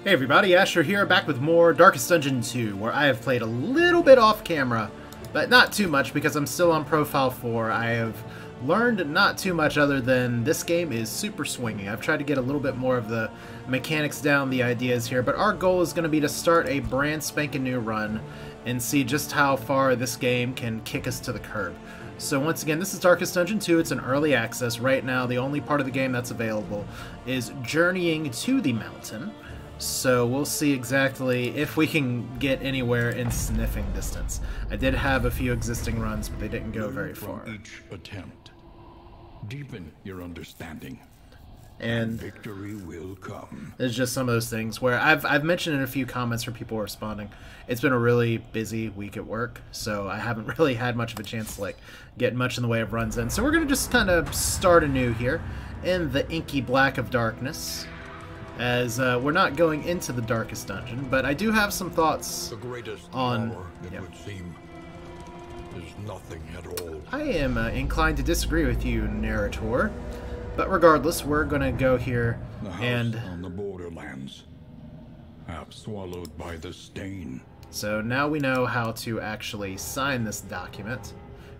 Hey everybody, Asher here, back with more Darkest Dungeon 2, where I have played a little bit off camera, but not too much because I'm still on Profile 4. I have learned not too much other than this game is super swingy. I've tried to get a little bit more of the mechanics down, the ideas here, but our goal is going to be to start a brand spanking new run and see just how far this game can kick us to the curb. So once again, this is Darkest Dungeon 2. It's an early access. Right now, the only part of the game that's available is journeying to the mountain. So we'll see exactly if we can get anywhere in sniffing distance. I did have a few existing runs, but they didn't go very far. From each attempt, deepen your understanding, and victory will come. There's just some of those things where I've mentioned in a few comments from people responding. It's been a really busy week at work, so I haven't really had much of a chance to like get much in the way of runs in. So we're gonna just kind of start anew here in the inky black of darkness. As we're not going into the darkest dungeon, but I do have some thoughts on. It would seem there's nothing at all. I am inclined to disagree with you, narrator, but regardless, we're gonna go here The house and on the borderlands, half swallowed by the stain. So now we know how to actually sign this document.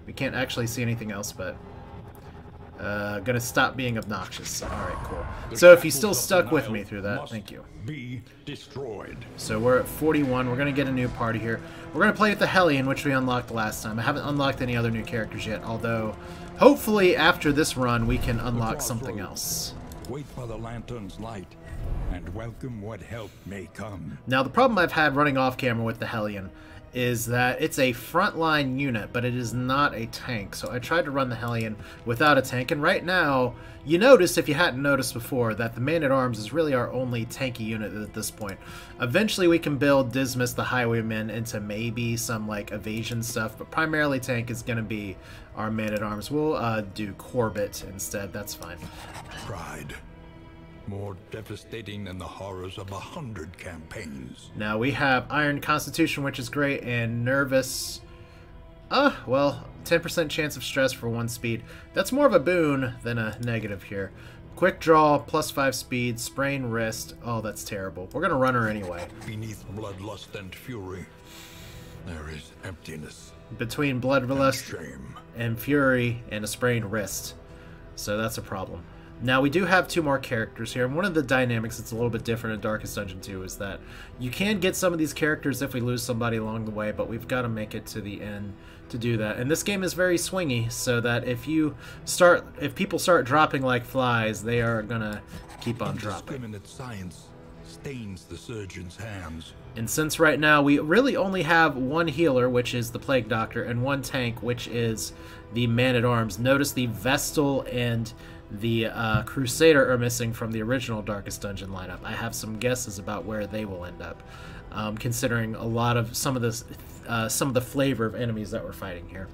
We can't actually see anything else, but. Gonna stop being obnoxious. Alright, cool. So if you still stuck with me through that, thank you. Be destroyed. So we're at 41. We're gonna get a new party here. We're gonna play with the Hellion, which we unlocked last time. I haven't unlocked any other new characters yet, although hopefully after this run we can unlock something else. Wait for the lantern's light and welcome what help may come. Now the problem I've had running off camera with the Hellion is that it's a frontline unit, but it is not a tank. So I tried to run the Hellion without a tank, and right now, you notice, if you hadn't noticed before, that the Man-at-Arms is really our only tanky unit at this point. Eventually we can build Dismas the Highwayman into maybe some like evasion stuff, but primarily tank is going to be our Man-at-Arms. We'll do Corbett instead, that's fine. Pride. More devastating than the horrors of 100 campaigns. Now we have Iron Constitution, which is great, and Nervous. Well, 10% chance of stress for 1 speed. That's more of a boon than a negative here. Quick draw, +5 speed, sprain wrist. Oh, that's terrible. We're gonna run her anyway. Beneath bloodlust and fury, there is emptiness. Between bloodlust Shame. and fury and a sprained wrist. So that's a problem. Now, we do have 2 more characters here, and one of the dynamics that's a little bit different in Darkest Dungeon 2 is that you can get some of these characters if we lose somebody along the way, but we've got to make it to the end to do that. And this game is very swingy, so that if people start dropping like flies, they are gonna keep on dropping. Indiscriminate science stains the surgeon's hands. And since right now we really only have 1 healer, which is the Plague Doctor, and 1 tank, which is the Man-at-Arms, notice the Vestal and the Crusader are missing from the original Darkest Dungeon lineup. I have some guesses about where they will end up, considering a lot of some of the flavor of enemies that we're fighting here.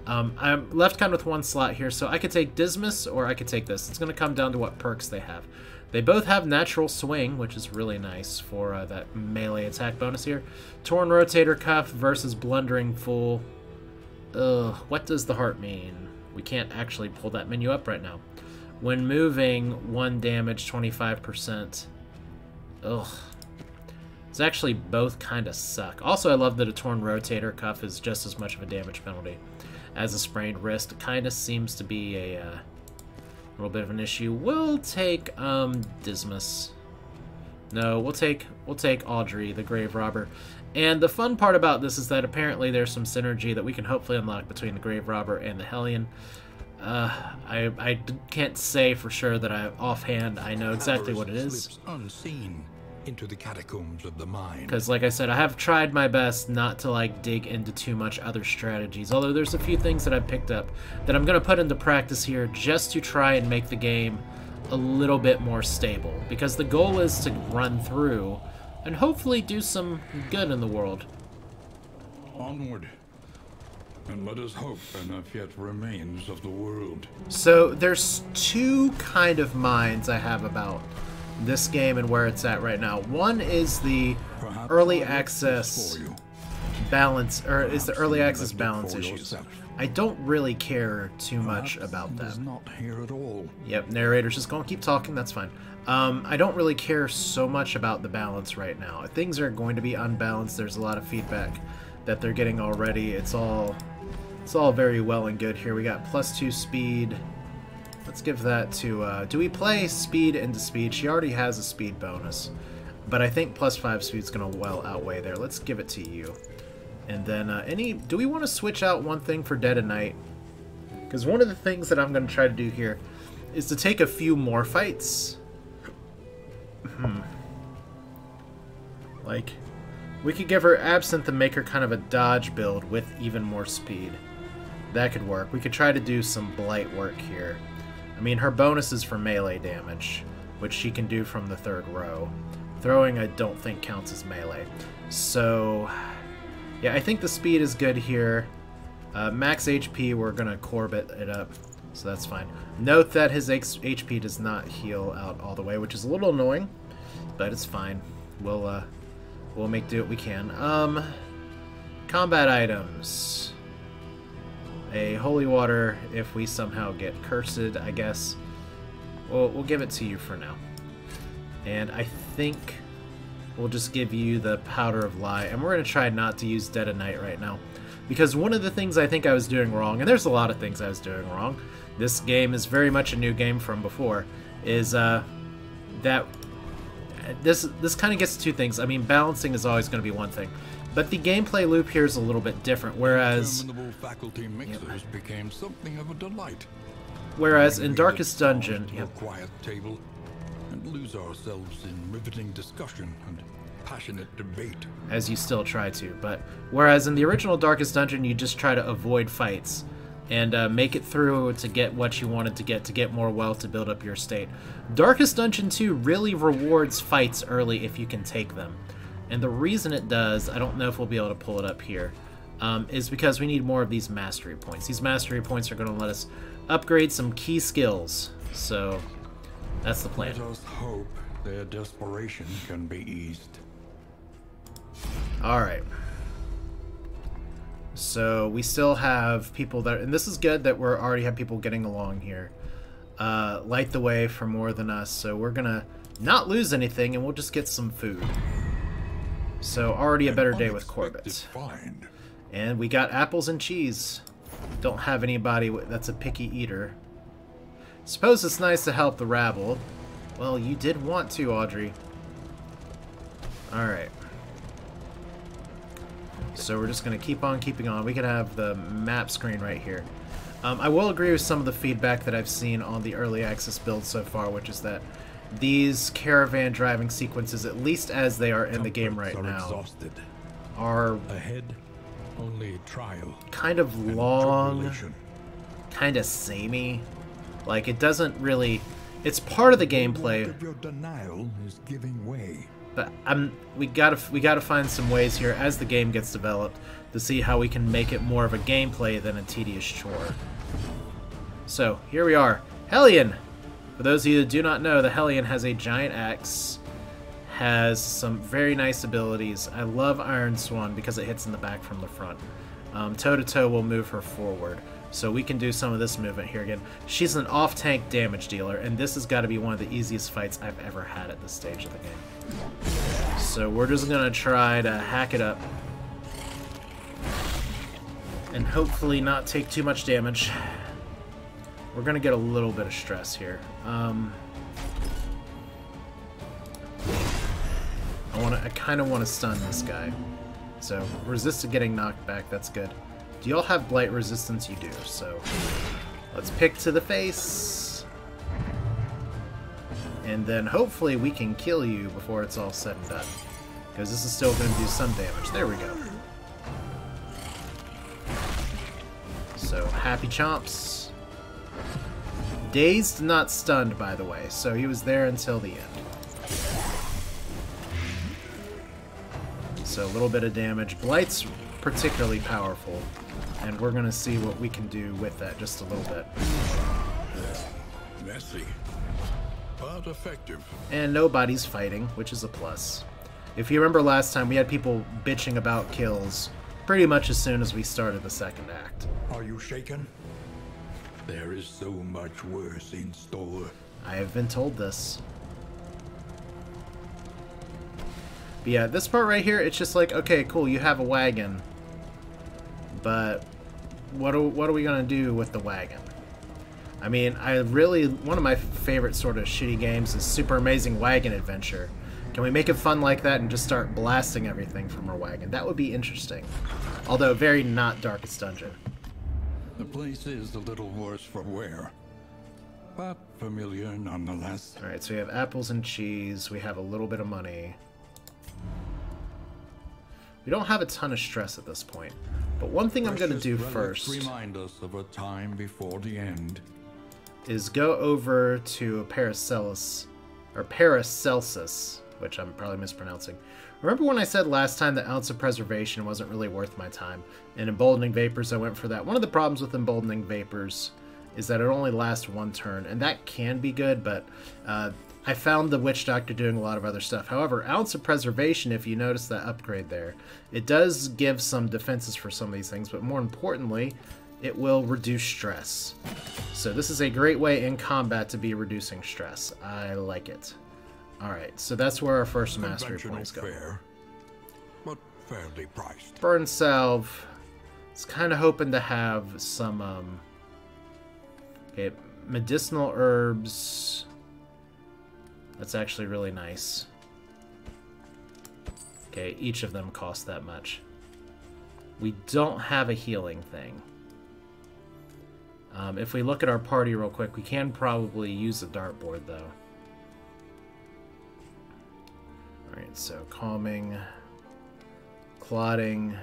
I'm left kind of with 1 slot here, so I could take Dismas or I could take this. It's going to come down to what perks they have. They both have Natural Swing, which is really nice for that melee attack bonus here. Torn Rotator Cuff versus Blundering Fool. Ugh, what does the heart mean? We can't actually pull that menu up right now. When moving, 1 damage, 25%. Ugh. It's actually both kind of suck. Also, I love that a Torn Rotator Cuff is just as much of a damage penalty as a sprained wrist. It kind of seems to be a little bit of an issue. We'll take Dismas. No, we'll take Audrey, the Grave Robber. And the fun part about this is that apparently there's some synergy that we can hopefully unlock between the Grave Robber and the Hellion. I can't say for sure that offhand I know exactly what it is. Slips unseen into the catacombs of the mind. Because, like I said, I have tried my best not to like dig into too much other strategies. Although there's a few things that I've picked up that I'm going to put into practice here just to try and make the game a little bit more stable. Because the goal is to run through and hopefully do some good in the world. Onward. And let us hope enough yet remains of the world. So there's 2 kind of minds I have about this game and where it's at right now. One is the early access balance, or is the early access balance issues. I don't really care too much Perhaps about he was them. not here at all. Yep, narrator's just gonna keep talking, that's fine. I don't really care so much about the balance right now. Things are going to be unbalanced. There's a lot of feedback that they're getting already. It's all very well and good here. We got +2 speed. Let's give that to, do we play speed into speed? She already has a speed bonus, but I think +5 speed's gonna well outweigh there. Let's give it to you. And then, do we want to switch out one thing for Dead of Night? Because one of the things that I'm going to try to do here is to take a few more fights. Like, we could give her Absinthe and make her kind of a dodge build with even more speed. That could work. We could try to do some Blight work here. I mean, her bonus is for melee damage, which she can do from the 3rd row. Throwing, I don't think counts as melee. So, yeah, I think the speed is good here. Max HP, we're going to Corbett it up, so that's fine. Note that his HP does not heal out all the way, which is a little annoying, but it's fine. We'll make do what we can. Combat items. A holy water if we somehow get cursed, I guess. We'll give it to you for now. And I think we'll just give you the Powder of Lie, and we're going to try not to use Dead of Night right now. Because one of the things I think I was doing wrong, and there's a lot of things I was doing wrong, this game is very much a new game from before, is that this kind of gets to two things. I mean, balancing is always going to be one thing, but the gameplay loop here is a little bit different, whereas... Interminable faculty mixers became something of a delight. Whereas in Darkest Dungeon... To a quiet table and lose ourselves in riveting discussion and passionate debate. As you still try to, but whereas in the original Darkest Dungeon you just try to avoid fights and make it through to get what you wanted to get more wealth to build up your state. Darkest Dungeon 2 really rewards fights early if you can take them. And the reason it does, I don't know if we'll be able to pull it up here, is because we need more of these mastery points. These mastery points are going to let us upgrade some key skills, so that's the plan. Let us hope their desperation can be eased. Alright. So we still have people that... And this is good that we already have people getting along here. Light the way for more than us. So we're going to not lose anything and we'll just get some food. So already a better day with Corbett. And we got apples and cheese. Don't have anybody that's a picky eater. Suppose it's nice to help the rabble. Well, you did want to, Audrey. Alright. So we're just going to keep on keeping on. We could have the map screen right here. I will agree with some of the feedback that I've seen on the early access build so far, which is that these caravan driving sequences, at least as they are in the game right now, are ahead only trial, kind of long, kind of samey. Like, it doesn't really... It's part of the gameplay. Your denial is giving way. But we gotta find some ways here as the game gets developed to see how we can make it more of a gameplay than a tedious chore. So here we are, Hellion. For those of you that do not know, the Hellion has a giant axe, has some very nice abilities. I love Iron Swan because it hits in the back from the front. Toe to toe will move her forward, so we can do some of this movement here again. She's an off-tank damage dealer, and this has got to be one of the easiest fights I've ever had at this stage of the game. So we're just gonna try to hack it up and hopefully not take too much damage. We're gonna get a little bit of stress here. I kind of want to stun this guy. So resist to getting knocked back. That's good. Do y'all have blight resistance? You do. So let's pick to the face. And then hopefully we can kill you before it's all said and done. Because this is still going to do some damage. There we go. So, happy chomps. Dazed, not stunned, by the way. So he was there until the end. So a little bit of damage. Blight's particularly powerful. And we're going to see what we can do with that just a little bit. Messy, but effective. And nobody's fighting, which is a plus. If you remember last time, we had people bitching about kills pretty much as soon as we started the second act. Are you shaken? There is so much worse in store. I have been told this. But yeah, this part right here, it's just like, okay, cool, you have a wagon. But what are we going to do with the wagon? I mean, one of my favorite sort of shitty games is Super Amazing Wagon Adventure. Can we make it fun like that and just start blasting everything from our wagon? That would be interesting. Although very not Darkest Dungeon. The place is a little worse for wear, but familiar nonetheless. Alright, so we have apples and cheese. We have a little bit of money. We don't have a ton of stress at this point. But one thing I'm going to do first remind us of a time before the end. Is go over to Paracelsus, which I'm probably mispronouncing. Remember when I said last time that Ounce of Preservation wasn't really worth my time? And Emboldening Vapors, I went for that. One of the problems with Emboldening Vapors is that it only lasts one turn, and that can be good, but I found the Witch Doctor doing a lot of other stuff. However, Ounce of Preservation, if you notice that upgrade there, it does give some defenses for some of these things, but more importantly, it will reduce stress. So this is a great way in combat to be reducing stress. I like it. Alright, so that's where our first mastery points go. Fair, but fairly priced. Burn Salve. It's kind of hoping to have some okay, medicinal herbs. That's actually really nice. Okay, each of them cost that much. We don't have a healing thing. If we look at our party real quick, we can probably use a dartboard, though. Alright, so calming, clotting,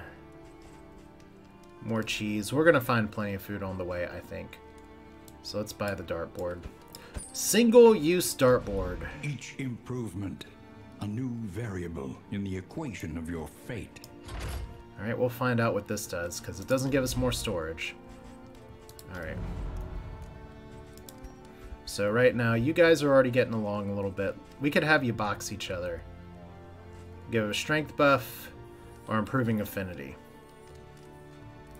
more cheese. We're going to find plenty of food on the way, I think. So let's buy the dartboard. Single-use dartboard. Each improvement, a new variable in the equation of your fate. Alright, we'll find out what this does, because it doesn't give us more storage. Alright. So right now, you guys are already getting along a little bit. We could have you box each other. Give a strength buff, or improving affinity.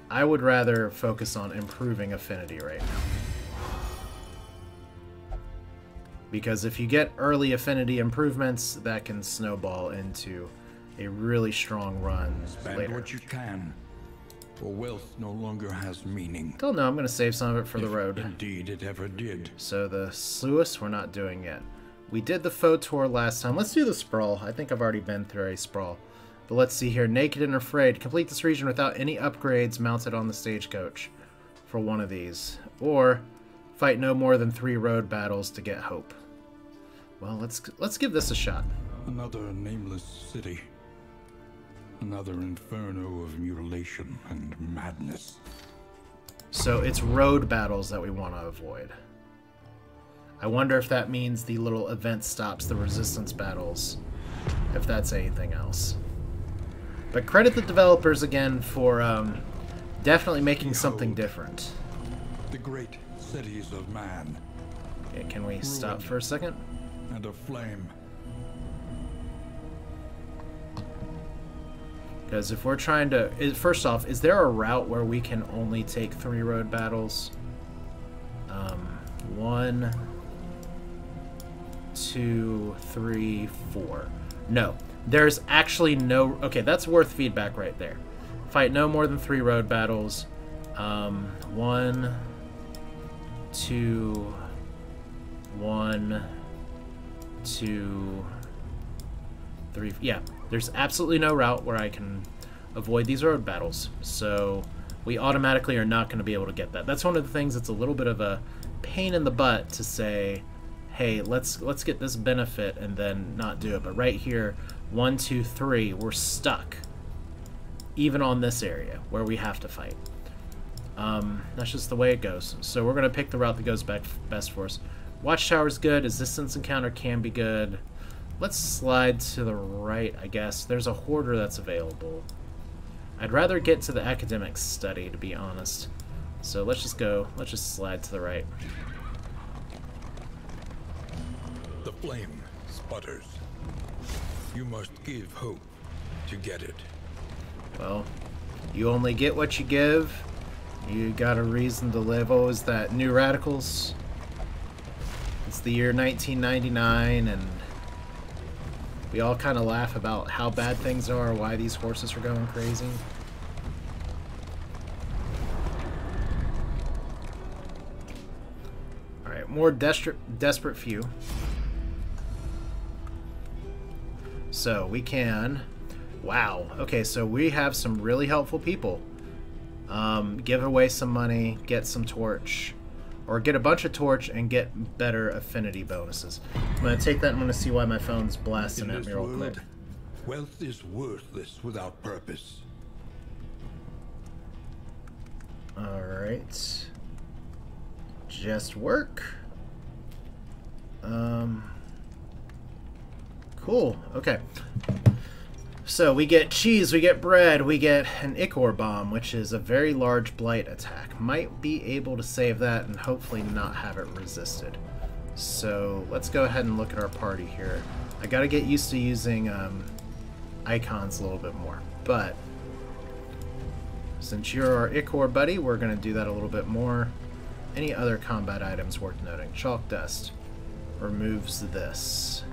I would rather focus on improving affinity right now. Because if you get early affinity improvements, that can snowball into a really strong run Spend later. what you can, for wealth no longer has meaning. Don't know, I'm going to save some of it for the road. Indeed it ever did. So the sluice we're not doing yet. We did the Photor last time. Let's do the Sprawl. I think I've already been through a Sprawl. But let's see here. Naked and Afraid. Complete this region without any upgrades mounted on the stagecoach for one of these. Or fight no more than 3 road battles to get hope. Well, let's give this a shot. Another nameless city. Another inferno of mutilation and madness. So it's road battles that we want to avoid. I wonder if that means the little event stops, the resistance battles, if that's anything else. But credit the developers again for definitely making something different. The great cities of man. Okay, can we stop for a second? And a flame. Because if we're trying to... First off, is there a route where we can only take 3 road battles? 1, 2, 3, 4. No. There's actually no... Okay, that's worth feedback right there. Fight no more than 3 road battles. 1, 2, 1, 2, 3... Yeah, there's absolutely no route where I can avoid these road battles. So we automatically are not going to be able to get that. That's one of the things that's a little bit of a pain in the butt to say, hey, let's get this benefit and then not do it. But right here, 1, 2, 3, we're stuck. Even on this area where we have to fight. That's just the way it goes. So we're going to pick the route that goes back best for us. Watchtower's good. Resistance encounter can be good. Let's slide to the right, I guess. There's a hoarder that's available. I'd rather get to the academic study, to be honest. So let's just go. Let's just slide to the right. The flame sputters. You must give hope to get it. Well, You only get what you give. You got a reason to live. Oh, is that New Radicals? It's the year 1999, and we all kind of laugh about how bad things are, why these horses are going crazy. Alright, more desperate few. So we can... Wow. Okay, so we have some really helpful people. Give away some money, get some torch, or get a bunch of torch and get better affinity bonuses. I'm going to take that and I'm going to see why my phone's blasting at me real quick. Wealth is worthless without purpose. Alright. Just work. Cool. Okay. So we get cheese, we get bread, we get an ichor bomb, which is a very large blight attack. Might be able to save that and hopefully not have it resisted. So let's go ahead and look at our party here. I gotta get used to using icons a little bit more, but since you're our ichor buddy, we're gonna do that a little bit more. Any other combat items worth noting? Chalk dust removes this.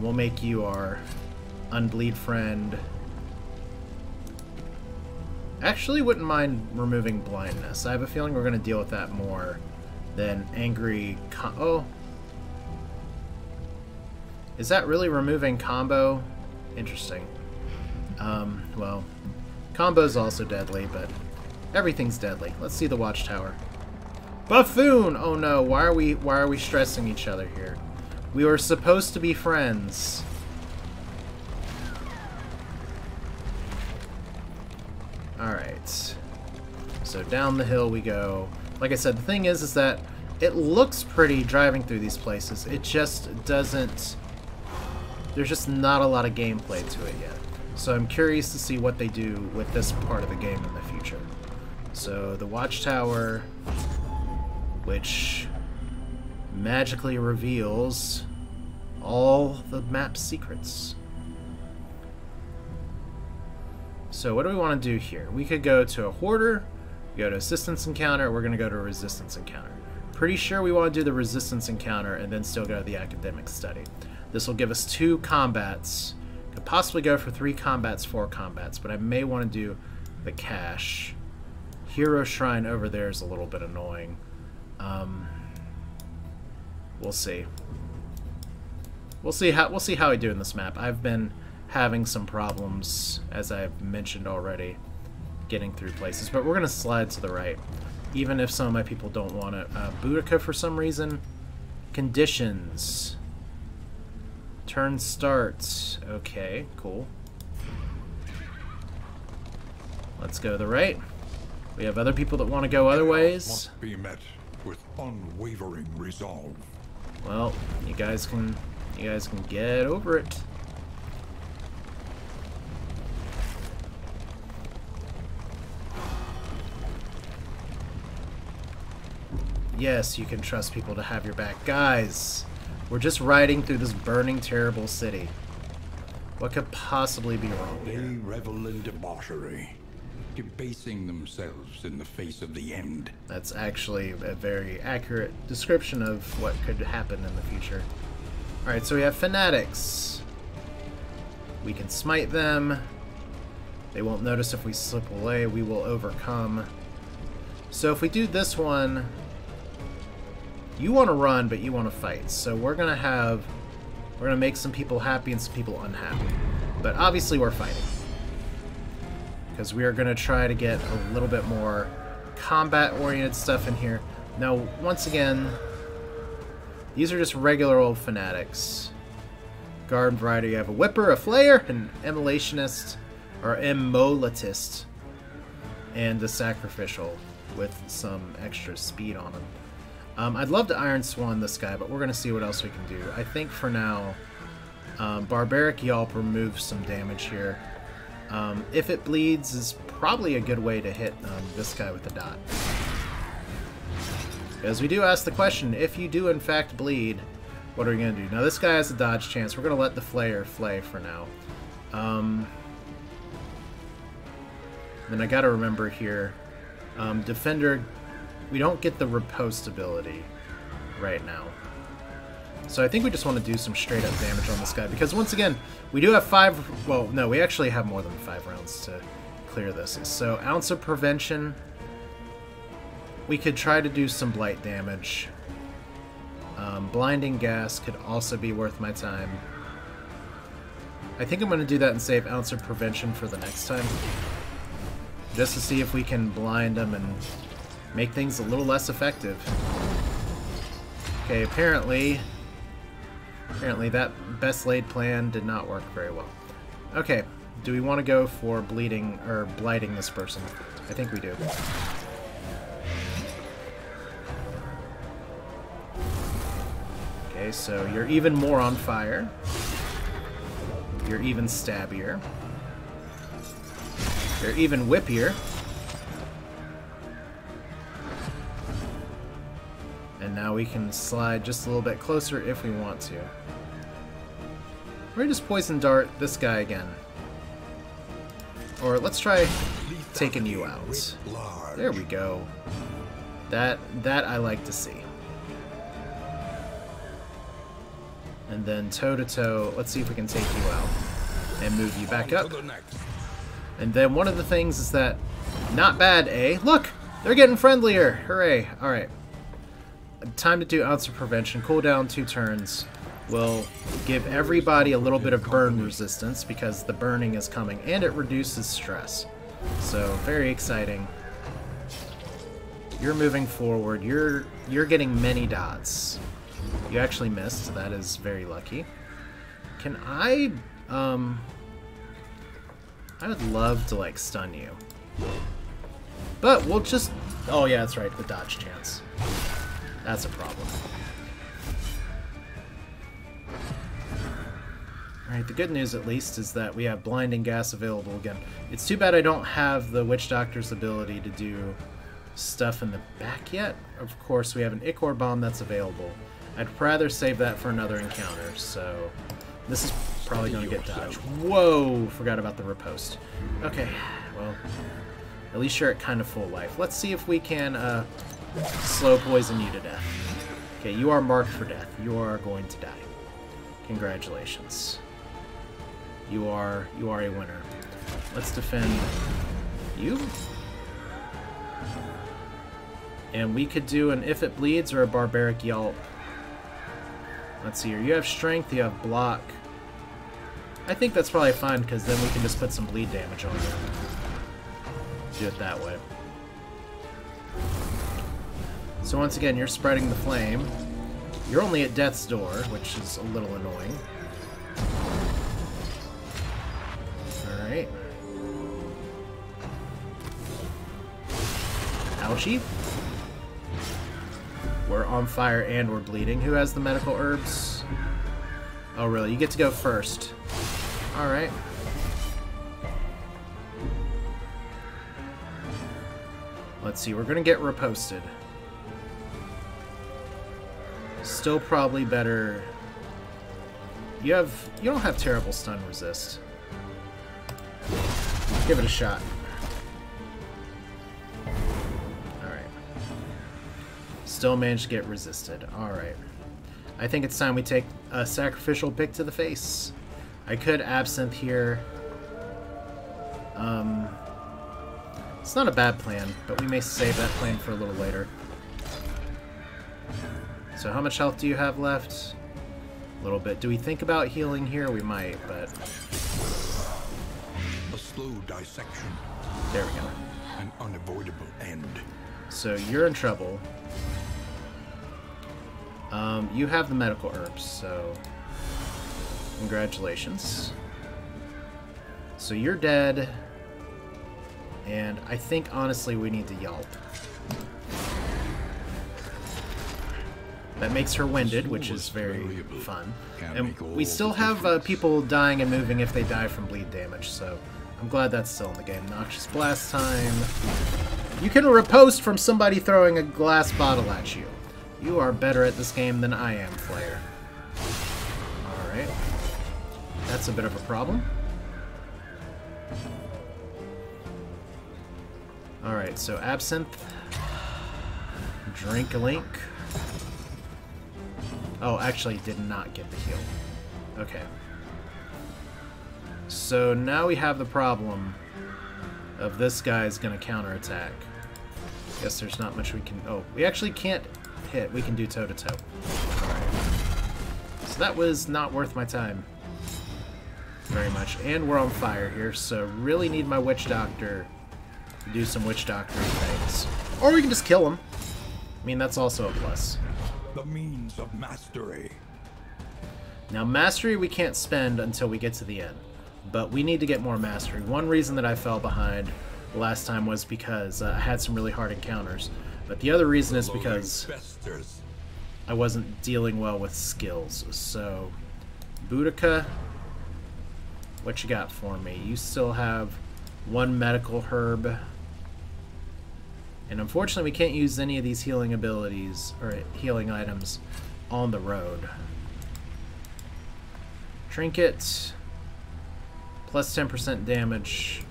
We'll make you our unbleed friend. Actually, wouldn't mind removing blindness. I have a feeling we're going to deal with that more than angry. Oh, is that really removing combo? Interesting. Well, combo's also deadly, but everything's deadly. Let's see the watchtower. Buffoon! Oh no! Why are we stressing each other here? We were supposed to be friends. Alright. So down the hill we go. Like I said, the thing is that it looks pretty driving through these places. It just doesn't... There's just not a lot of gameplay to it yet. So I'm curious to see what they do with this part of the game in the future. So the watchtower, which magically reveals all the map's secrets. So what do we want to do here? We could go to a hoarder, go to assistance encounter, we're going to go to a resistance encounter. Pretty sure we want to do the resistance encounter and then still go to the academic study. This will give us 2 combats. Could possibly go for 3 combats, 4 combats, but I may want to do the cache. Hero Shrine over there is a little bit annoying. We'll see. We'll see how I do in this map. I've been having some problems, as I've mentioned already, getting through places, but we're gonna slide to the right, even if some of my people don't want it. Boudicca for some reason. Conditions. Turn starts. Okay, cool. Let's go to the right. We have other people that want to go other ways. Must be met with unwavering resolve. Well, you guys can get over it. Yes, you can trust people to have your back. Guys, we're just riding through this burning, terrible city. What could possibly be wrong They here? revel in debauchery, debasing themselves in the face of the end. That's actually a very accurate description of what could happen in the future. Alright, so we have fanatics. We can smite them. They won't notice if we slip away. We will overcome. So if we do this one, you want to run, but you want to fight. So we're gonna make some people happy and some people unhappy. But obviously we're fighting, because we are gonna try to get a little bit more combat-oriented stuff in here. Now, once again, these are just regular old fanatics. Garden variety, you have a whipper, a flayer, an immolationist, or immolatist, and a sacrificial with some extra speed on them. I'd love to Iron Swan this guy, but we're going to see what else we can do. I think for now, Barbaric Yelp removes some damage here. If it bleeds is probably a good way to hit this guy with the dot. Because we do ask the question, if you do in fact bleed, what are we going to do? Now this guy has a dodge chance. We're going to let the Flayer flay for now. Then I gotta remember here, Defender, we don't get the riposte ability right now. So I think we just want to do some straight up damage on this guy, because once again, we do have 5, well, no, we actually have more than 5 rounds to clear this. So Ounce of Prevention, we could try to do some blight damage. Blinding Gas could also be worth my time. I think I'm going to do that and save Ounce of Prevention for the next time, just to see if we can blind them and make things a little less effective. Okay, apparently that best laid plan did not work very well. Okay, do we want to go for bleeding or blighting this person? I think we do. Okay, so you're even more on fire. You're even stabbier. You're even whippier. And now we can slide just a little bit closer if we want to. We're gonna just poison dart this guy again. Or let's try taking you out. There we go. That I like to see. And then toe-to-toe, let's see if we can take you out and move you back up. And then one of the things is that, not bad, eh? Look! They're getting friendlier! Hooray! Alright. Time to do Ounce of Prevention. Cooldown 2 turns. Will give everybody a little bit of burn resistance because the burning is coming, and it reduces stress. So, very exciting. You're moving forward. You're getting many dots. You actually missed. That is very lucky. Can I would love to, like, stun you. But we'll just... Oh, yeah, that's right. The dodge chance. That's a problem. Alright, the good news, at least, is that we have Blinding Gas available again. It's too bad I don't have the Witch Doctor's ability to do stuff in the back yet. Of course, we have an Ichor Bomb that's available. I'd rather save that for another encounter, so... This is probably going to get dodged. Whoa! Forgot about the riposte. Okay, well... At least you're at kind of full life. Let's see if we can, slow poison you to death. Okay, you are marked for death. You are going to die. Congratulations. You are a winner. Let's defend you. And we could do an If It Bleeds or a Barbaric Yelp. Let's see here. You have strength, you have block. I think that's probably fine, because then we can just put some bleed damage on you. Do it that way. So once again, you're spreading the flame. You're only at death's door, which is a little annoying. Alright. Ouchie. We're on fire and we're bleeding. Who has the medical herbs? Oh, really? You get to go first. Alright. Let's see. We're going to get riposted. Still probably better. You don't have terrible stun resist. Give it a shot. Alright. Still managed to get resisted. Alright. I think it's time we take a sacrificial pick to the face. I could Absinthe here. It's not a bad plan, but we may save that plan for a little later. So how much health do you have left? A little bit. Do we think about healing here? We might, but... A slow dissection. There we go. An unavoidable end. So you're in trouble. You have the medical herbs, so... Congratulations. So you're dead. And I think, honestly, we need to Yelp. That makes her winded, which is very fun. And we still have people dying and moving if they die from bleed damage, so I'm glad that's still in the game. Noxious Blast time. You can riposte from somebody throwing a glass bottle at you. You are better at this game than I am, Flayer. Alright. That's a bit of a problem. Alright, so Absinthe. Drink a link. Oh, actually did not get the heal. Okay. So now we have the problem of this guy's gonna counterattack. Guess there's not much we can... Oh, we actually can't hit. We can do toe-to-toe. Alright. So that was not worth my time. Very much. And we're on fire here, so really need my Witch Doctor to do some Witch Doctor things. Or we can just kill him. I mean, that's also a plus. The means of mastery. Now, mastery we can't spend until we get to the end. But we need to get more mastery. One reason that I fell behind last time was because I had some really hard encounters. But the other reason is because I wasn't dealing well with skills. So, Boudicca, what you got for me? You still have one medical herb. And unfortunately, we can't use any of these healing abilities, or healing items, on the road. Trinket, plus 10% damage.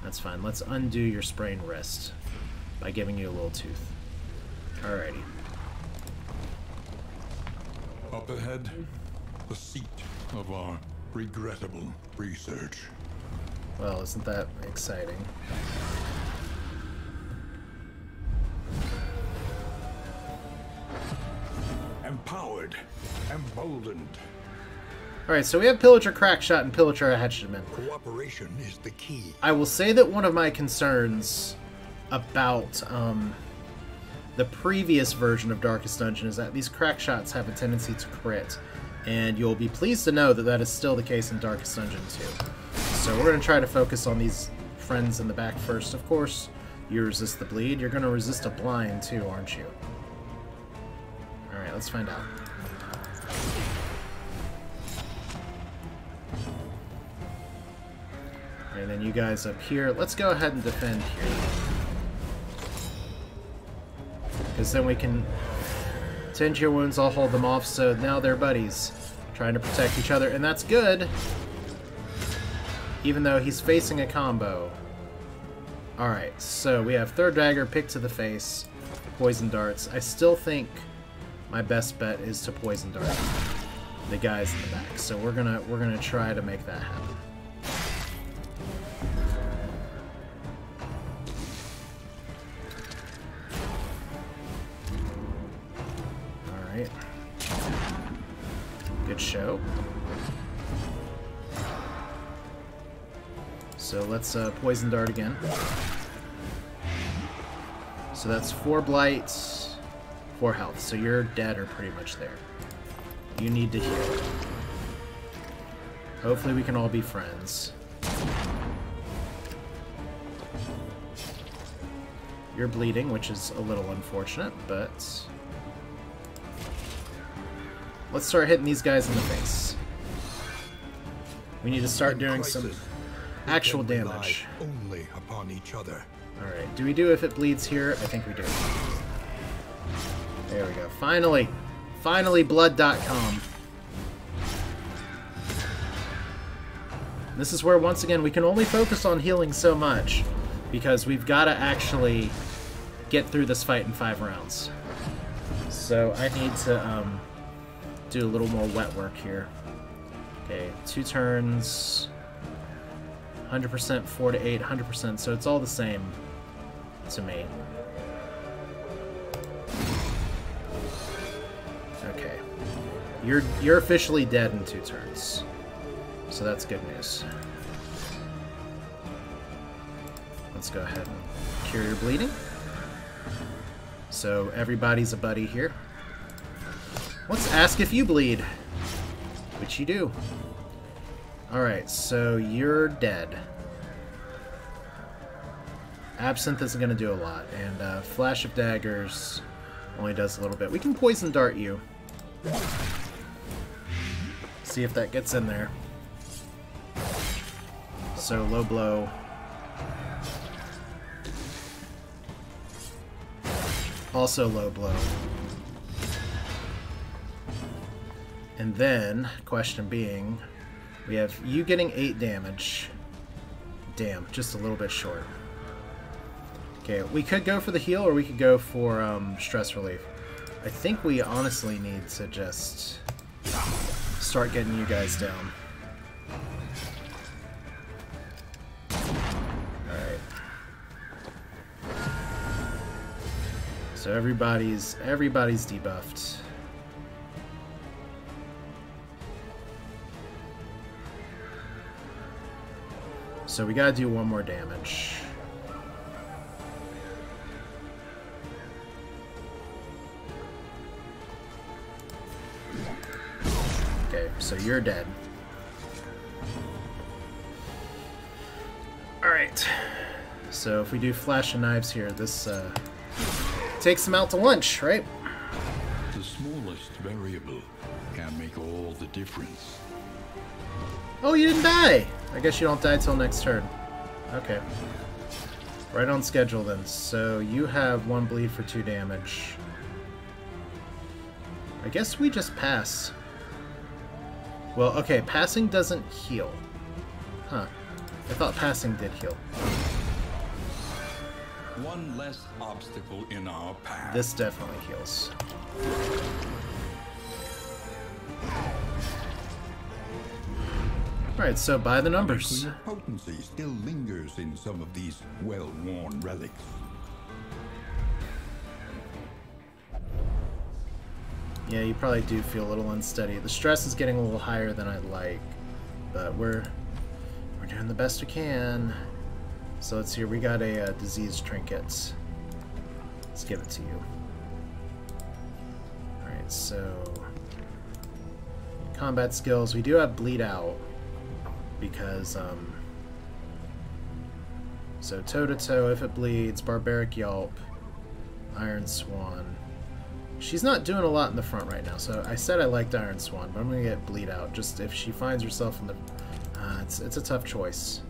That's fine. Let's undo your sprained wrist by giving you a little tooth. Alrighty. Up ahead, the seat of our regrettable research. Well, isn't that exciting? Empowered, emboldened. Alright, so we have Pillager Crackshot and Pillager Hatchetman. Cooperation is the key. I will say that one of my concerns about the previous version of Darkest Dungeon is that these Crackshots have a tendency to crit. And you'll be pleased to know that that is still the case in Darkest Dungeon 2. So we're going to try to focus on these friends in the back first. Of course, you resist the bleed. You're going to resist a blind too, aren't you? Alright, let's find out. And then you guys up here. Let's go ahead and defend here. Because then we can tend to your wounds, I'll hold them off, so now they're buddies. Trying to protect each other, and that's good. Even though he's facing a combo. Alright, so we have Third Dagger, Pick to the Face, Poison Darts. I still think my best bet is to Poison Dart the guys in the back. So we're gonna try to make that happen. Alright. Good show. So let's Poison Dart again. So that's 4 Blight, 4 health. So you're dead or pretty much there. You need to heal. Hopefully we can all be friends. You're bleeding, which is a little unfortunate, but let's start hitting these guys in the face. We need to start doing some actual damage. Only upon each other. Alright, do we do if it bleeds here? I think we do. There we go. Finally! Finally, blood.com. This is where, once again, we can only focus on healing so much, because we've got to actually get through this fight in 5 rounds. So I need to do a little more wet work here. Okay, 2 turns, 100%, 4 to 8, 100%, so it's all the same to me. Okay. You're officially dead in 2 turns. So that's good news. Let's go ahead and cure your bleeding. So everybody's a buddy here. Let's ask if you bleed. Which you do. Alright, so you're dead. Absinthe isn't going to do a lot, and Flash of Daggers only does a little bit. We can Poison Dart you. See if that gets in there. So, low blow. Also low blow. And then, question being, we have you getting 8 damage. Damn, just a little bit short. Okay, we could go for the heal, or we could go for stress relief. I think we honestly need to just start getting you guys down. Alright. So everybody's debuffed. So we gotta do one more damage. Okay, so you're dead. Alright. So if we do flash of knives here, this takes them out to lunch, right? The smallest variable can make all the difference. Oh, you didn't die! I guess you don't die till next turn. Okay. Right on schedule then. So you have 1 bleed for 2 damage. I guess we just pass. Well, okay, passing doesn't heal. Huh. I thought passing did heal. One less obstacle in our path. This definitely heals. Alright, so by the numbers. Nuclear potency still lingers in some of these well-worn relics. Yeah, you probably do feel a little unsteady. The stress is getting a little higher than I'd like, but we're doing the best we can. So let's see, we got a disease trinket. Let's give it to you. Alright, so combat skills. We do have bleed out because so toe to toe if it bleeds, barbaric yelp, iron swan. She's not doing a lot in the front right now, so I said I liked Iron Swan, but I'm gonna get bleed out. Just if she finds herself in the, it's a tough choice.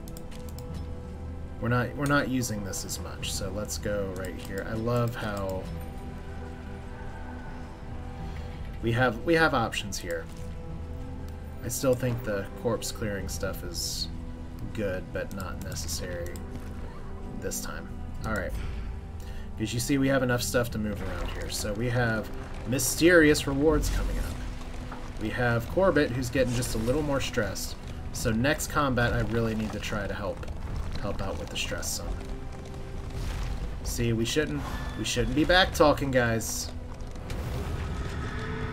We're not using this as much, so let's go right here. I love how we have options here. I still think the corpse clearing stuff is good, but not necessary this time. All right. Because you see we have enough stuff to move around here. So we have mysterious rewards coming up. We have Corbett, who's getting just a little more stressed. So next combat, I really need to try to help out with the stress some. See, we shouldn't be back talking, guys.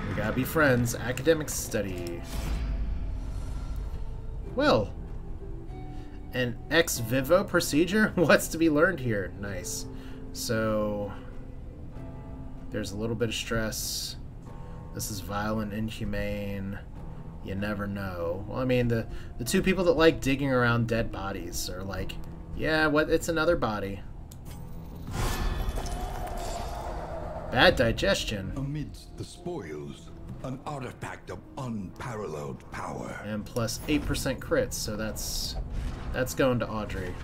We gotta be friends. Academic study. Well, an ex vivo procedure. What's to be learned here? Nice. So there's a little bit of stress. This is violent, inhumane. You never know. Well, I mean, the two people that like digging around dead bodies are like, yeah, what? It's another body. Bad digestion. Amidst the spoils, an artifact of unparalleled power. And plus 8% crits, so that's going to Audrey.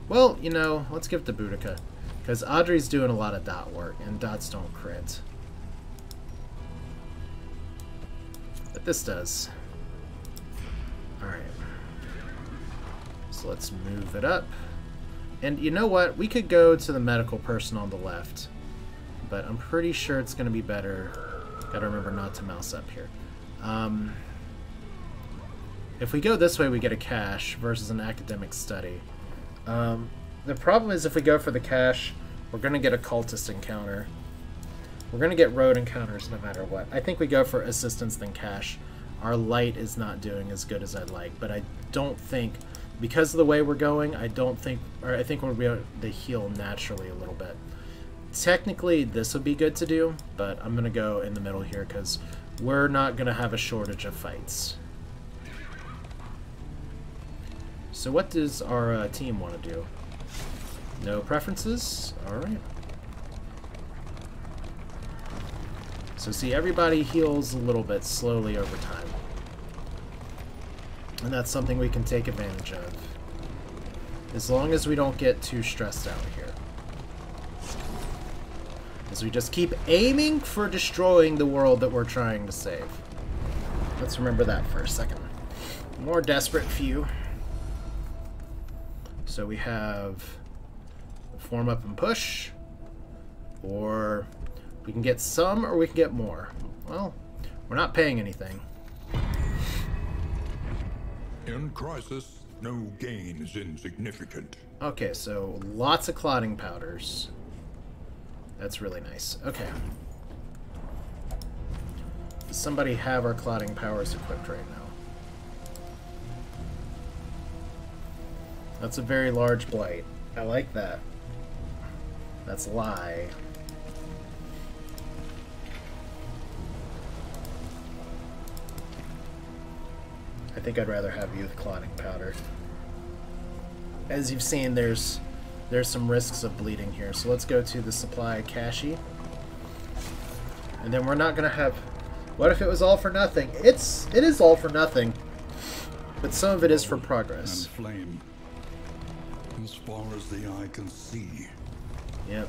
Well, you know, let's give it to Boudicca. Because Audrey's doing a lot of dot work, and dots don't crit. But this does. Alright. So let's move it up. And you know what? We could go to the medical person on the left. But I'm pretty sure it's going to be better. Gotta remember not to mouse up here. If we go this way, we get a cache versus an academic study. The problem is if we go for the cache, we're going to get a cultist encounter. We're going to get road encounters no matter what. I think we go for assistance than cache. Our light is not doing as good as I'd like, but I don't think, because of the way we're going, I think we'll be able to heal naturally a little bit. Technically, this would be good to do, but I'm going to go in the middle here because we're not going to have a shortage of fights. So what does our team want to do? No preferences? Alright. So see, everybody heals a little bit slowly over time. And that's something we can take advantage of. As long as we don't get too stressed out here. As we just keep aiming for destroying the world that we're trying to save. Let's remember that for a second. More desperate few. So we have Form up and push. Or we can get some, or we can get more. Well, we're not paying anything. In crisis, no gain is insignificant. Okay, so lots of clotting powders. That's really nice. Okay. Does somebody have our clotting powers equipped right now? That's a very large blight. I like that. That's lie. I think I'd rather have you with clotting powder. As you've seen, there's some risks of bleeding here. So let's go to the supply cache. And then we're not gonna have... What if it was all for nothing? It is all for nothing. But some of it is for progress. And flame. As far as the eye can see. Yep.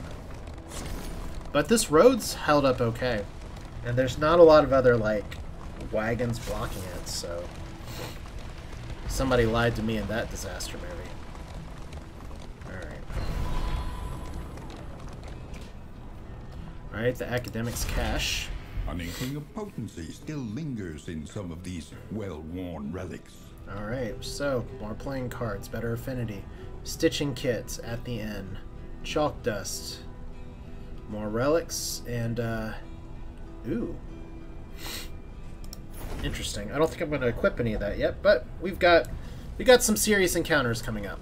But this road's held up okay. And there's not a lot of other, like, wagons blocking it, so... Somebody lied to me in that disaster movie. Alright, the academic's cache. An inkling of potency still lingers in some of these well-worn relics. Alright, so, more playing cards, better affinity. Stitching kits at the end. Chalk dust. More relics, and, ooh. Interesting. I don't think I'm going to equip any of that yet, but we got some serious encounters coming up.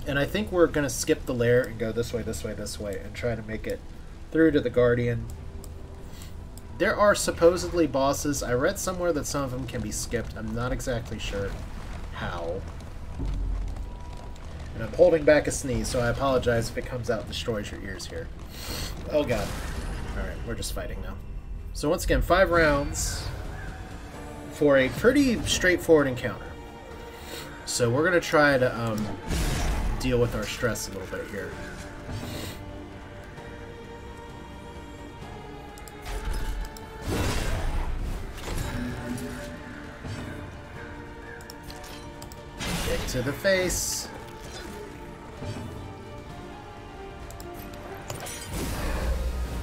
And I think we're going to skip the lair and go this way, this way, this way, and try to make it through to the Guardian. There are supposedly bosses. I read somewhere that some of them can be skipped. I'm not exactly sure how. And I'm holding back a sneeze, so I apologize if it comes out and destroys your ears here. Oh god. Alright, we're just fighting now. So once again, 5 rounds for a pretty straightforward encounter. So we're going to try to deal with our stress a little bit here. Kick to the face.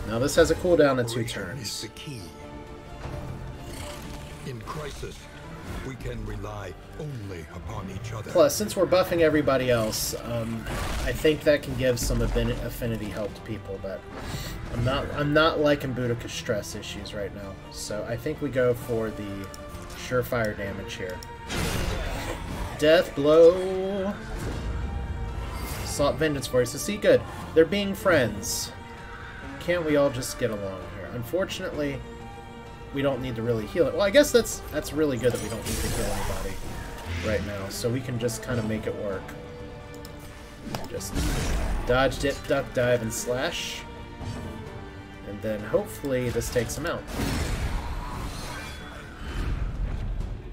Now this has a cooldown of 2 turns. Is the key. In crisis, we can rely only upon each other. Plus, since we're buffing everybody else, I think that can give some affinity help to people. But I'm not liking Boudicca's stress issues right now. So I think we go for the surefire damage here. Death blow. Sought vengeance for you. So see, good. They're being friends. Can't we all just get along here? Unfortunately, we don't need to really heal it. Well, I guess that's really good that we don't need to heal anybody right now, so we can just kind of make it work. Just dodge, dip, duck, dive, and slash. And then hopefully this takes him out.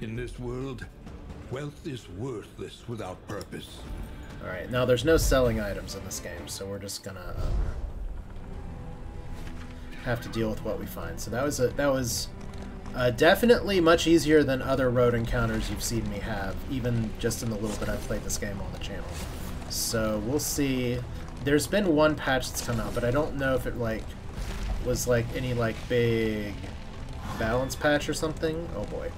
In this world, wealth is worthless without purpose. Alright, now there's no selling items in this game, so we're just gonna have to deal with what we find. So that was definitely much easier than other road encounters you've seen me have, even just in the little bit I've played this game on the channel. So we'll see. There's been one patch that's come out, but I don't know if it was any big balance patch or something. Oh boy.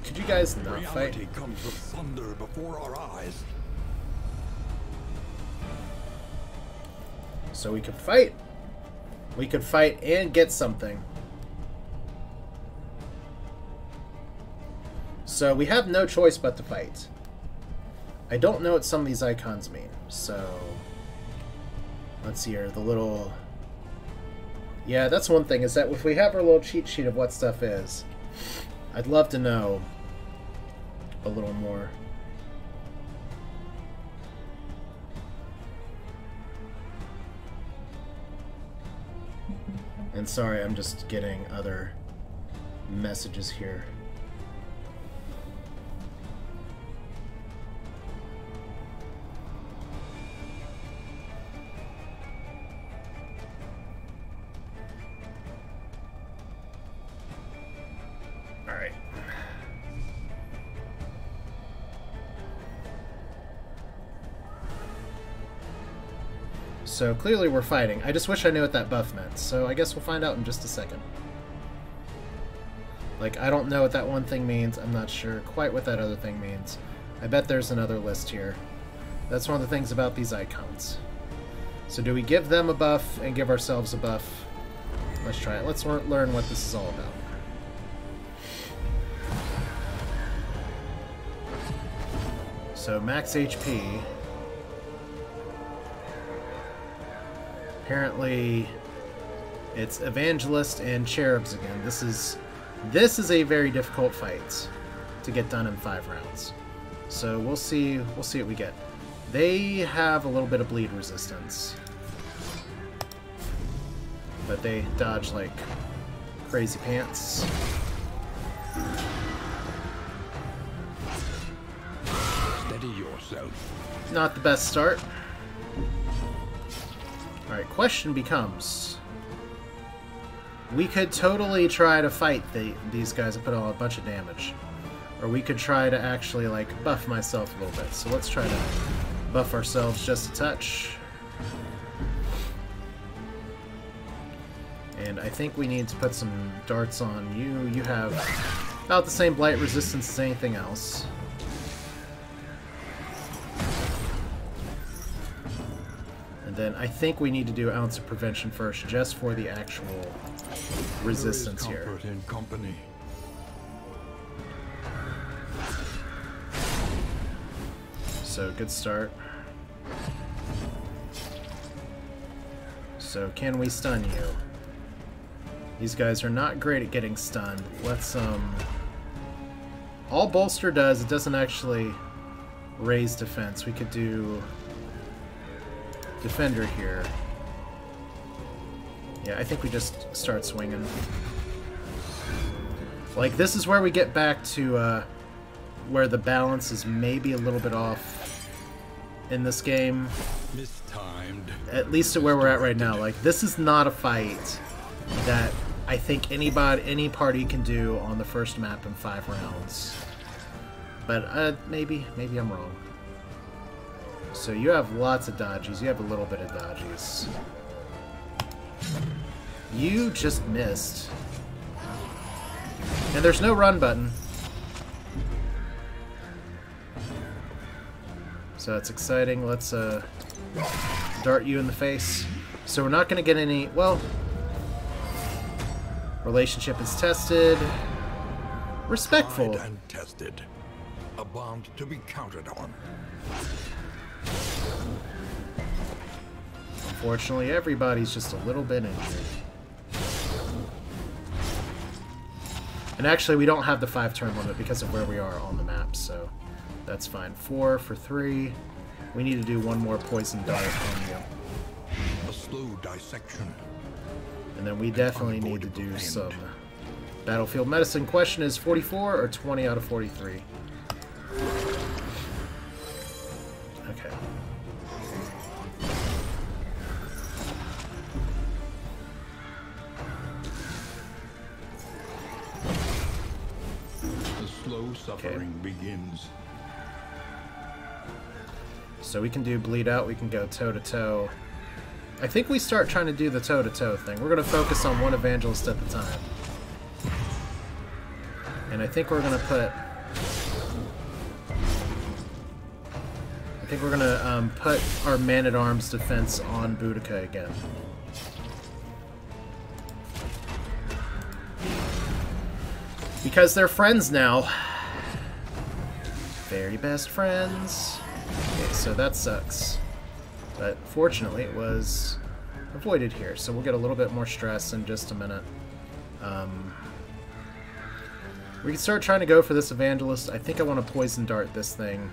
Could you guys not fight? Reality comes with thunder before our eyes. So we could fight. We could fight and get something. So we have no choice but to fight. I don't know what some of these icons mean, so let's see here. The little... Yeah, that's one thing, is that if we have our little cheat sheet of what stuff is, I'd love to know a little more. And sorry, I'm just getting other messages here. All right. So clearly we're fighting. I just wish I knew what that buff meant. So I guess we'll find out in just a second. Like, I don't know what that one thing means. I'm not sure quite what that other thing means. I bet there's another list here. That's one of the things about these icons. So do we give them a buff and give ourselves a buff? Let's try it. Let's learn what this is all about. So max HP. Apparently it's Evangelist and Cherubs again. This is a very difficult fight to get done in 5 rounds. So we'll see what we get. They have a little bit of bleed resistance. But they dodge like crazy pants. Steady yourself. Not the best start. Alright, question becomes... We could totally try to fight these guys and put on a bunch of damage. Or we could try to actually, like, buff myself a little bit. So let's try to buff ourselves just a touch. And I think we need to put some darts on you. You have about the same blight resistance as anything else. And then I think we need to do Ounce of Prevention first, just for the actual resistance here. There is comfort in company. So, good start. So, can we stun you? These guys are not great at getting stunned. Let's, all Bolster does, it doesn't actually raise defense. We could do Defender here. Yeah, I think we just start swinging. Like, this is where we get back to, where the balance is maybe a little bit off in this game. Mistimed. At least to where we're at right now. Like, this is not a fight that I think any party can do on the first map in 5 rounds. But, maybe I'm wrong. So you have lots of dodges. You have a little bit of dodges. You just missed. And there's no run button. So that's exciting. Let's dart you in the face. So we're not going to get any... Well, relationship is tested. Respectful. Tried and tested. A bond to be counted on. Unfortunately, everybody's just a little bit injured. And actually, we don't have the 5-turn limit because of where we are on the map, so that's fine. 4 for 3. We need to do one more poison dart on you. A slow dissection. And then we definitely need to do some battlefield medicine. Question is 44 or 20 out of 43? Okay. The slow suffering begins. So we can do bleed out, we can go toe-to-toe. I think we start trying to do the toe-to-toe thing. We're going to focus on one evangelist at the time. And I think we're going to put... I think we're going to put our man-at-arms defense on Boudicca again. Because they're friends now. Very best friends. Okay, so that sucks. But fortunately, it was avoided here, so we'll get a little bit more stress in just a minute. We can start trying to go for this evangelist. I think I want to poison dart this thing.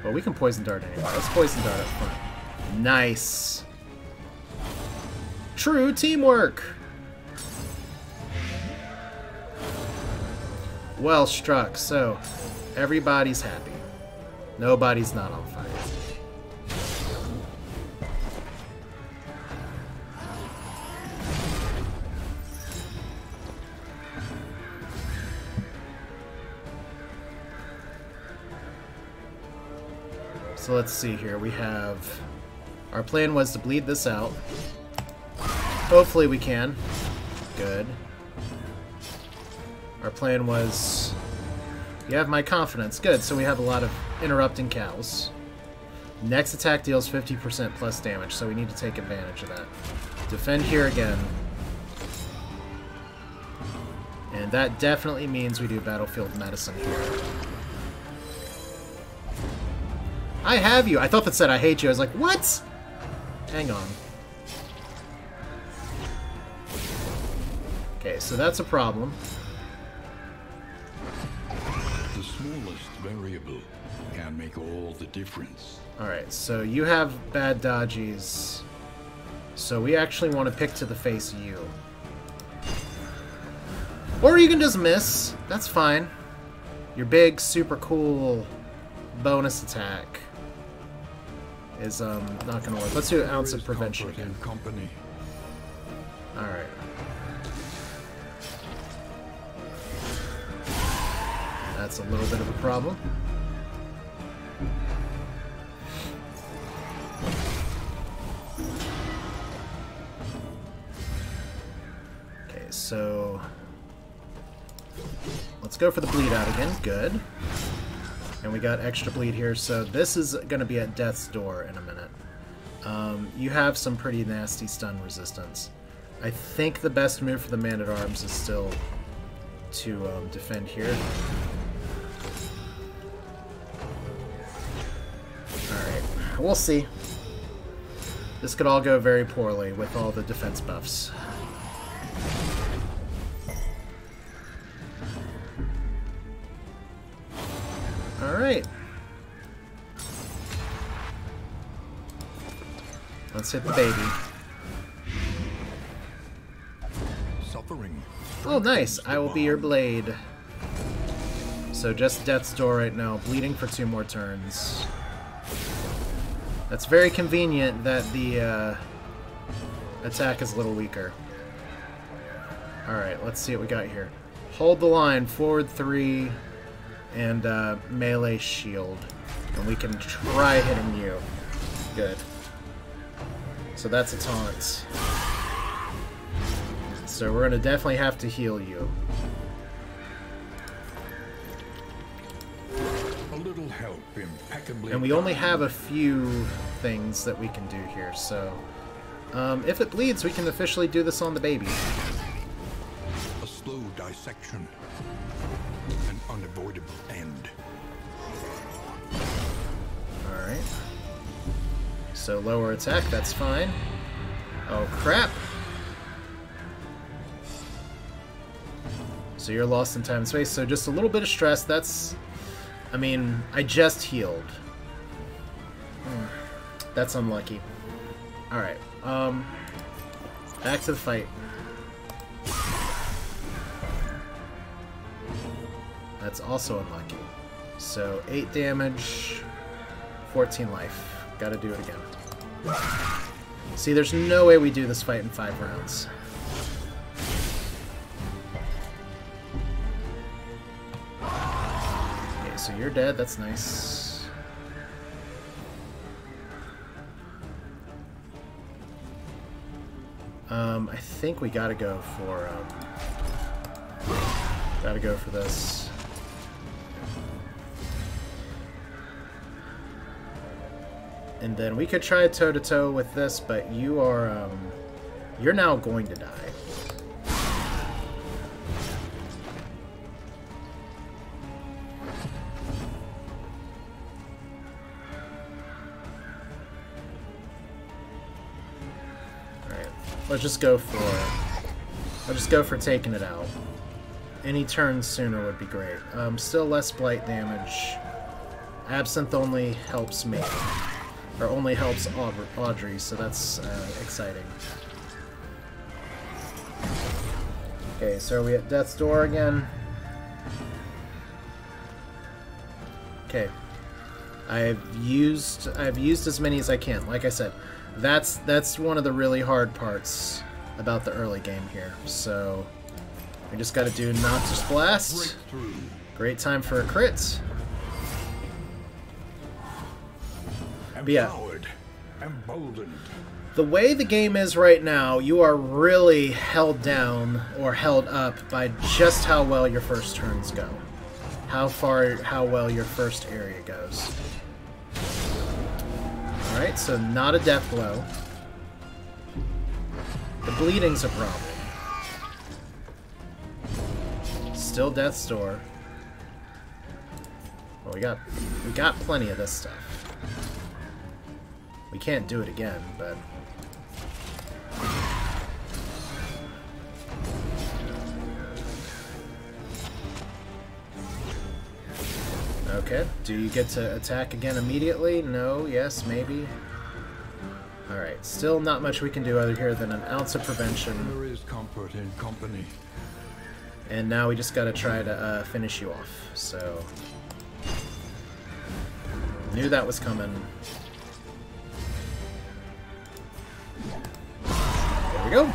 Well, we can poison dart anyway. Let's poison dart up front. Nice. True teamwork. Well struck. So, everybody's happy. Nobody's not on fire. So let's see here. We have Our plan was to bleed this out. Hopefully we can. Good. Our plan was... You have my confidence. Good, so we have a lot of interrupting cows. Next attack deals 50% plus damage, so we need to take advantage of that. Defend here again. And that definitely means we do battlefield medicine here. I have you! I thought that said I hate you. I was like, what? Hang on. Okay, so that's a problem. The smallest variable can make all the difference. Alright, so you have bad dodgies. So we actually want to pick to the face you. Or you can just miss. That's fine. Your big, super cool bonus attack is not going to work. Let's do an ounce of prevention again. Alright. That's a little bit of a problem. Okay, so let's go for the bleed out again. Good. And we got extra bleed here, so this is going to be at death's door in a minute. You have some pretty nasty stun resistance. I think the best move for the man-at-arms is still to defend here. Alright, we'll see. This could all go very poorly with all the defense buffs. Alright. Let's hit the baby. Suffering. Oh, nice. I will be your blade. So just death's door right now. Bleeding for 2 more turns. That's very convenient that the attack is a little weaker. Alright, let's see what we got here. Hold the line. Forward 3. And melee shield. And we can try hitting you. Good. So that's a taunt. So we're going to definitely have to heal you. A little help impeccably. And we only have a few things that we can do here, so... if it bleeds, we can officially do this on the baby. A slow dissection. An unavoidable end. Alright. So lower attack, that's fine. Oh, crap! So you're lost in time and space, so just a little bit of stress, that's... I mean, I just healed. That's unlucky. Alright, back to the fight. That's also unlucky. So 8 damage, 14 life. Gotta do it again. See, there's no way we do this fight in 5 rounds. Okay, so you're dead, that's nice. I think we gotta go for this. And then we could try toe-to-toe with this, but you are, you're now going to die. Alright, let's just go for taking it out. Any turn sooner would be great. Still less blight damage. Absinthe only helps me. Or only helps Audrey, so that's exciting. Okay, so are we at death's door again? Okay. I've used as many as I can. Like I said, that's one of the really hard parts about the early game here. So we just got to do Noxious Blast. Great time for a crit. But yeah, emboldened. The way the game is right now, you are really held down or held up by just how well your first turns go. How well your first area goes. Alright, so not a death blow. The bleeding's a problem. Still death's door. Well, we got plenty of this stuff. We can't do it again, but okay. Do you get to attack again immediately? No, yes, maybe. Alright, still not much we can do other here than an ounce of prevention. There is comfort in company. And now we just gotta try to finish you off, so... Knew that was coming. There we go!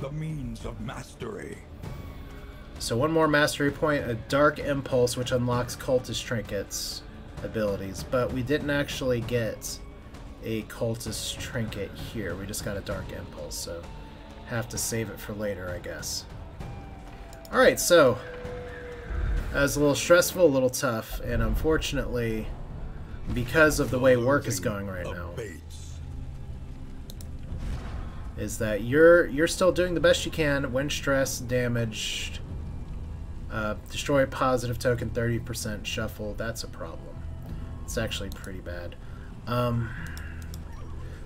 The means of mastery. So one more mastery point, a Dark Impulse, which unlocks Cultist Trinkets abilities, but we didn't actually get a Cultist Trinket here. We just got a Dark Impulse, so have to save it for later, I guess. Alright, so that was a little stressful, a little tough, and unfortunately, because of the way work is going right now, is that you're still doing the best you can. When stressed, damaged, destroy positive token 30%, shuffle, that's a problem. It's actually pretty bad.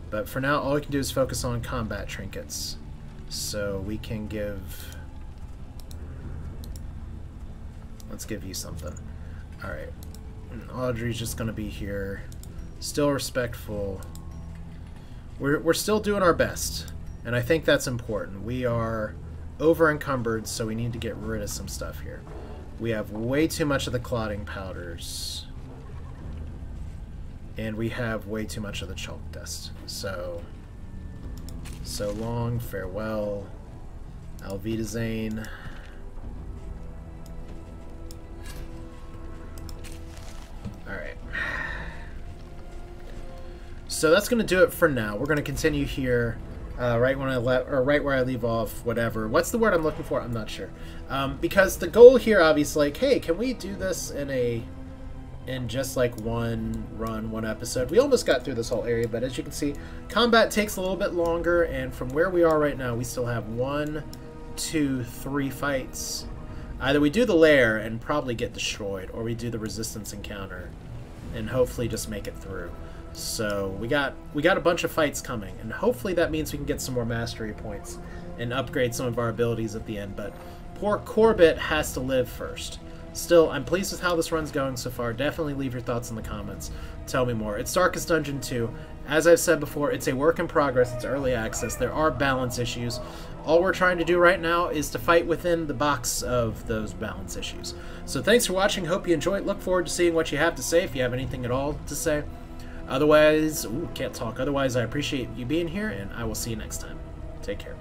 But for now, all we can do is focus on combat trinkets. So we can give... Let's give you something. Alright. Audrey's just going to be here. Still respectful. We're still doing our best. And I think that's important. We are over-encumbered, so we need to get rid of some stuff here. We have way too much of the clotting powders. And we have way too much of the chalk dust. So long, farewell, Alvidazane. Alright. So that's going to do it for now. We're going to continue here right where I leave off, whatever. What's the word I'm looking for? I'm not sure. Because the goal here, obviously, like, hey, can we do this in just like one run, one episode? We almost got through this whole area, but as you can see, combat takes a little bit longer, and from where we are right now, we still have 1, 2, 3 fights. Either we do the lair and probably get destroyed, or we do the resistance encounter and hopefully just make it through. So we got a bunch of fights coming, and hopefully that means we can get some more mastery points and upgrade some of our abilities at the end, but poor Corbett has to live first. Still, I'm pleased with how this run's going so far. Definitely leave your thoughts in the comments. Tell me more. It's Darkest Dungeon 2. As I've said before, it's a work in progress. It's early access. There are balance issues. All we're trying to do right now is to fight within the box of those balance issues. So thanks for watching. Hope you enjoyed. Look forward to seeing what you have to say, if you have anything at all to say. Otherwise, can't talk. Otherwise, I appreciate you being here, and I will see you next time. Take care.